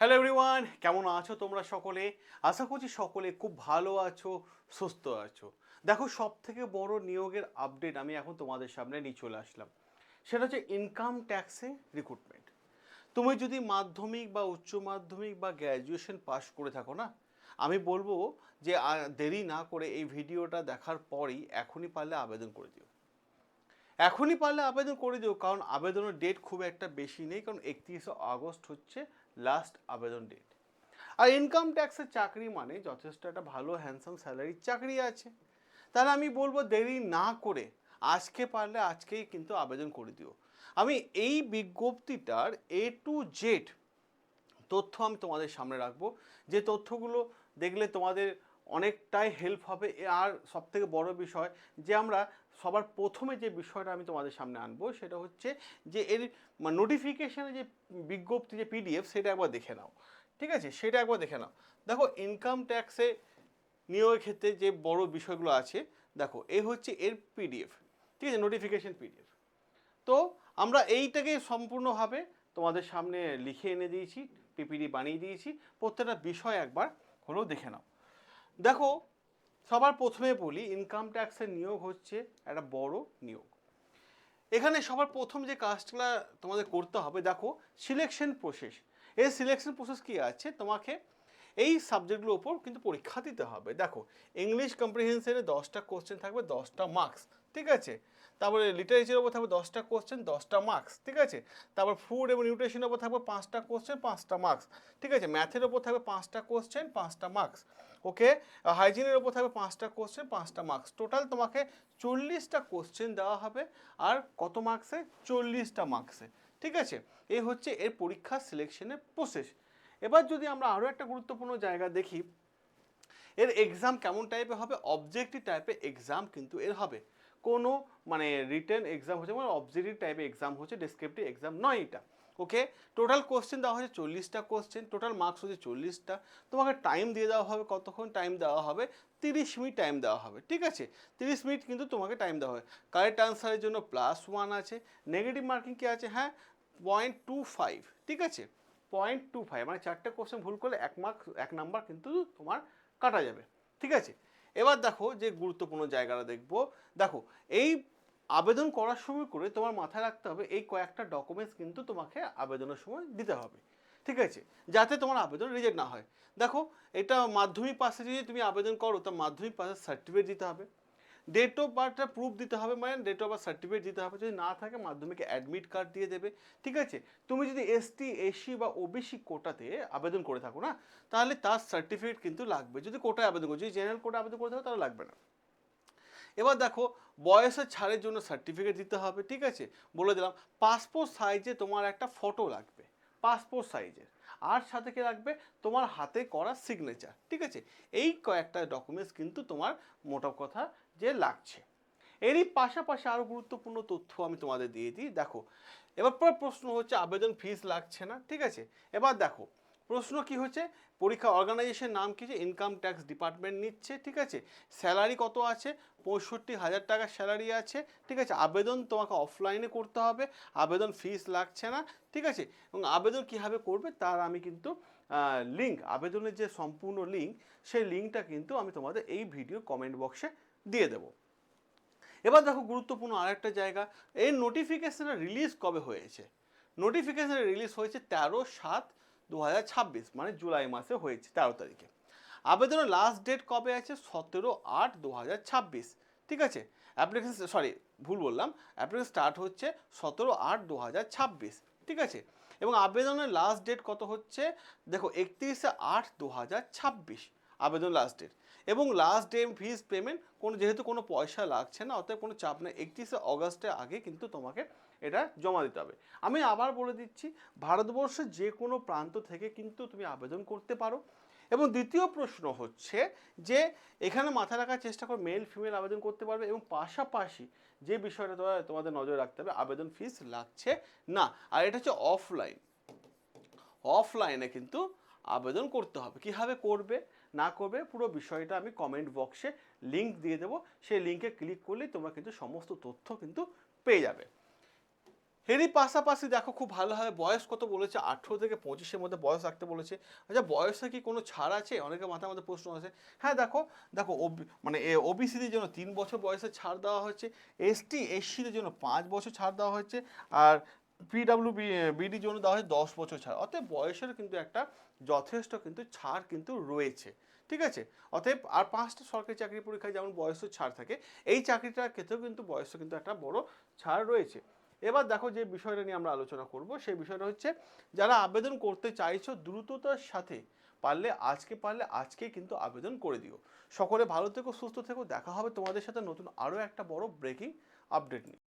Hello everyone, কেমন আছো তোমরা সকলে? আশা করছি সকলে খুব ভালো আছো, সুস্থ আছো। দেখো, সব থেকে বড় নিয়োগের আপডেট আমি এখন তোমাদের সামনে নিয়ে চলে আসলাম। সেটা হচ্ছে ইনকাম ট্যাক্সে রিক্রুটমেন্ট। তুমি যদি মাধ্যমিক বা উচ্চ মাধ্যমিক বা গ্র্যাজুয়েশন পাশ করে থাকো না, আমি বলবো যে দেরি না করে এই ভিডিওটা দেখার পরেই এখনই পারলে আবেদন করে দিও। এখনই পারলে আবেদন করে দিও, কারণ আবেদনের ডেট খুব একটা বেশি নেই, কারণ 31শে আগস্ট হচ্ছে লাস্ট আবেদন ডেট। আর ইনকাম ট্যাক্সের চাকরি মানে যথেষ্ট একটা ভালো হ্যান্ডসাম স্যালারির চাকরি আছে। তাহলে আমি বলবো দেরি না করে আজকে পারলে আজকেই কিন্তু আবেদন করে দিও। আমি এই বিজ্ঞপ্তিটার A to Z তথ্য আমি তোমাদের সামনে রাখবো, যে তথ্যগুলো দেখলে তোমাদের অনেকটাই হেল্প হবে। আর সবথেকে বড় বিষয় যে আমরা সবার প্রথমে যে বিষয়টা আমি তোমাদের সামনে আনবো সেটা হচ্ছে যে এর নোটিফিকেশানে যে বিজ্ঞপ্তি যে PDF সেটা একবার দেখে নাও। ঠিক আছে, সেটা একবার দেখে নাও। দেখো, ইনকাম ট্যাক্সে নিয়োগের ক্ষেত্রে যে বড় বিষয়গুলো আছে, দেখো এ হচ্ছে এর PDF। ঠিক আছে, নোটিফিকেশন PDF। তো আমরা এইটাকে সম্পূর্ণভাবে তোমাদের সামনে লিখে এনে দিয়েছি, PPT বানিয়ে দিয়েছি। প্রত্যেকটা বিষয় একবার হলেও দেখে নাও। দেখো, সবার প্রথমে বলি, ইনকাম ট্যাক্সের নিয়োগ হচ্ছে একটা বড় নিয়োগ। এখানে সবার প্রথম যে কাজটা তোমাদের করতে হবে, দেখো সিলেকশন প্রসেস। এই সিলেকশন প্রসেস কী আছে, তোমাকে এই সাবজেক্টগুলোর উপর কিন্তু পরীক্ষা দিতে হবে। দেখো, ইংলিশ কম্প্রিহেনশনে 10টা কোশ্চেন থাকবে, 10টা মার্কস। ঠিক আছে, তারপরে লিটারেচারের উপর থাকবে 10টা কোশ্চেন, 10টা মার্কস। ঠিক আছে, তারপর ফুড এবং নিউট্রিশনের উপর থাকবে 5টা কোশ্চেন, 5টা মার্কস। ঠিক আছে, ম্যাথের উপর থাকবে 5টা কোশ্চেন, 5টা মার্কস। ওকে, হাইজিনের উপর থাকবে 5টা কোশ্চেন, 5টা মার্কস। টোটাল তোমাকে 40টা কোশ্চেন দেওয়া হবে। আর কত মার্কসে? 40টা মার্কসে। ঠিক আছে, এই হচ্ছে এর পরীক্ষা সিলেকশনের প্রসেস। এবার যদি আমরা আরও একটা গুরুত্বপূর্ণ জায়গা দেখি, এর এক্সাম কেমন টাইপের হবে? অবজেক্টিভ টাইপের এক্সাম কিন্তু এর হবে। কোনো রিটেন এক্সাম হচ্ছে, অবজেক্টিভ টাইপের এক্সাম হচ্ছে, ডেসক্রিপটিভ এক্সাম নয় এটা। ওকে, টোটাল কোশ্চেন দেওয়া হচ্ছে 40টা কোশ্চেন, টোটাল মার্কস হচ্ছে 40টা। তোমাকে টাইম দিয়ে দেওয়া হবে, কতক্ষণ টাইম দেওয়া হবে? 30 মিনিট টাইম দেওয়া হবে। ঠিক আছে, 30 মিনিট কিন্তু তোমাকে টাইম দেওয়া হবে। কারেক্ট আনসারের জন্য +1 আছে। নেগেটিভ মার্কিং কি আছে? হ্যাঁ, 0.25। ঠিক আছে, 0.25 মানে 4টে কোশ্চেন ভুল করলে 1 নাম্বার কিন্তু তোমার কাটা যাবে। ঠিক আছে, এবার দেখো যে গুরুত্বপূর্ণ জায়গাটা দেখবো। দেখো, এই আবেদন করার সময় করে তোমার মাথায় রাখতে হবে এই কয়েকটা ডকুমেন্টস কিন্তু তোমাকে আবেদনের সময় দিতে হবে। ঠিক আছে, যাতে তোমার আবেদন রিজেক্ট না হয়। দেখো, এটা মাধ্যমিক পাশে যদি তুমি আবেদন করো, তো মাধ্যমিক পাশের সার্টিফিকেট দিতে হবে। ডেট অফ বার্থটা প্রুফ দিতে হবে, মানে ডেট অফ বার্থ সার্টিফিকেট দিতে হবে। যদি না থাকে, মাধ্যমিকে অ্যাডমিট কার্ড দিয়ে দেবে। ঠিক আছে, তুমি যদি ST SC বা OBC কোটাতে আবেদন করে থাকো না, তাহলে তার সার্টিফিকেট কিন্তু লাগবে। যদি কোটায় আবেদন করো, যদি জেনারেল কোটায় আবেদন করে থাকো, তাহলে লাগবে না। এবার দেখো, বয়সের ছাড়ের জন্য সার্টিফিকেট দিতে হবে। ঠিক আছে, বলে দিলাম। পাসপোর্ট সাইজে তোমার একটা ফটো লাগবে, পাসপোর্ট সাইজের। আর সাথে কি লাগবে? তোমার হাতে করা সিগনেচার। ঠিক আছে, এই কয়েকটা ডকুমেন্টস কিন্তু তোমার মোটা কথা যে লাগছে। এরই পাশাপাশি আরও গুরুত্বপূর্ণ তথ্য আমি তোমাদের দিয়ে দিই। দেখো, এবার পর প্রশ্ন হচ্ছে আবেদন ফিস লাগছে না। ঠিক আছে, এবার দেখো প্রশ্ন কি হচ্ছে, পরীক্ষা অর্গানাইজেশন নাম কি? যে ইনকাম ট্যাক্স ডিপার্টমেন্ট নিচ্ছে। ঠিক আছে, স্যালারি কত আছে? 65,000 টাকা স্যালারি আছে। ঠিক আছে, আবেদন তোমাকে অফলাইনে করতে হবে, আবেদন ফিস লাগছে না। ঠিক আছে, এবং আবেদন কীভাবে করবে তার আমি কিন্তু লিঙ্ক, আবেদনের যে সম্পূর্ণ লিঙ্ক, সেই লিঙ্কটা কিন্তু আমি তোমাদের এই ভিডিও কমেন্ট বক্সে দিয়ে দেবো। এবার দেখো, গুরুত্বপূর্ণ আরেকটা জায়গা, এই নোটিফিকেশানের রিলিজ কবে হয়েছে? নোটিফিকেশান রিলিজ হয়েছে 13/7/2026, মানে জুলাই মাসে হয়েছে, 13 তারিখে। আবেদনের লাস্ট ডেট কবে আছে? 17/8/2026। ঠিক আছে, অ্যাপ্লিকেশন, সরি ভুল বললাম, অ্যাপ্লিকেশন স্টার্ট হচ্ছে 17/8/2026। ঠিক আছে, এবং আবেদনের লাস্ট ডেট কত হচ্ছে? দেখো, 31/8/2026 আবেদন লাস্ট ডেট। এবং লাস্ট ডে ফিস পেমেন্ট, যেহেতু কোনো পয়সা লাগছে না, অতএব কোনো চাপ নেই। 31শে অগস্টের আগে কিন্তু তোমাকে এটা জমা দিতে হবে। আমি আবার বলে দিচ্ছি, ভারতবর্ষের যে কোনো প্রান্ত থেকে কিন্তু তুমি আবেদন করতে পারো। এবং দ্বিতীয় প্রশ্ন হচ্ছে যে এখানে মাথায় রাখার চেষ্টা করো, মেল ফিমেল আবেদন করতে পারবে। এবং পাশাপাশি যে বিষয়টা তোমাদের নজরে রাখতে হবে, আবেদন ফিস লাগছে না। আর এটা হচ্ছে অফলাইন, অফলাইনে কিন্তু আবেদন করতে হবে। কীভাবে করবে না করবে পুরো বিষয়টা আমি কমেন্ট বক্সে লিঙ্ক দিয়ে দেবো। সেই লিঙ্কে ক্লিক করলেই তোমরা কিন্তু সমস্ত তথ্য কিন্তু পেয়ে যাবে। এরই পাশাপাশি দেখো খুব ভালোভাবে বয়স কত বলেছে, 18 থেকে 25-এর মধ্যে বয়স রাখতে বলেছে। আচ্ছা বয়সে কি কোনো ছাড় আছে? অনেকের মাথার মধ্যে প্রশ্ন আছে। হ্যাঁ দেখো, দেখো মানে ওবিসিদের জন্য 3 বছর বয়সে ছাড় দেওয়া হচ্ছে, এসটি এসসিদের জন্য 5 বছর ছাড় দেওয়া হচ্ছে, আর বিডির জন্য দেওয়া হয়েছে 10 বছর ছাড়। অতএব বয়সের কিন্তু একটা যথেষ্ট কিন্তু ছাড় কিন্তু রয়েছে। ঠিক আছে? অতএব আর 5টা সরকারি চাকরি পরীক্ষায় যেমন বয়সের ছাড় থাকে, এই চাকরিটার ক্ষেত্রেও কিন্তু বয়সে কিন্তু একটা বড় ছাড় রয়েছে। এবার দেখো যে বিষয়টা নিয়ে আমরা আলোচনা করব, সেই বিষয়টা হচ্ছে যারা আবেদন করতে চাইছো দ্রুততার সাথে পারলে আজকে কিন্তু আবেদন করে দিও। সকলে ভালো থেকো, সুস্থ থেকো, দেখা হবে তোমাদের সাথে নতুন আরও একটা বড় ব্রেকিং আপডেট নিয়ে।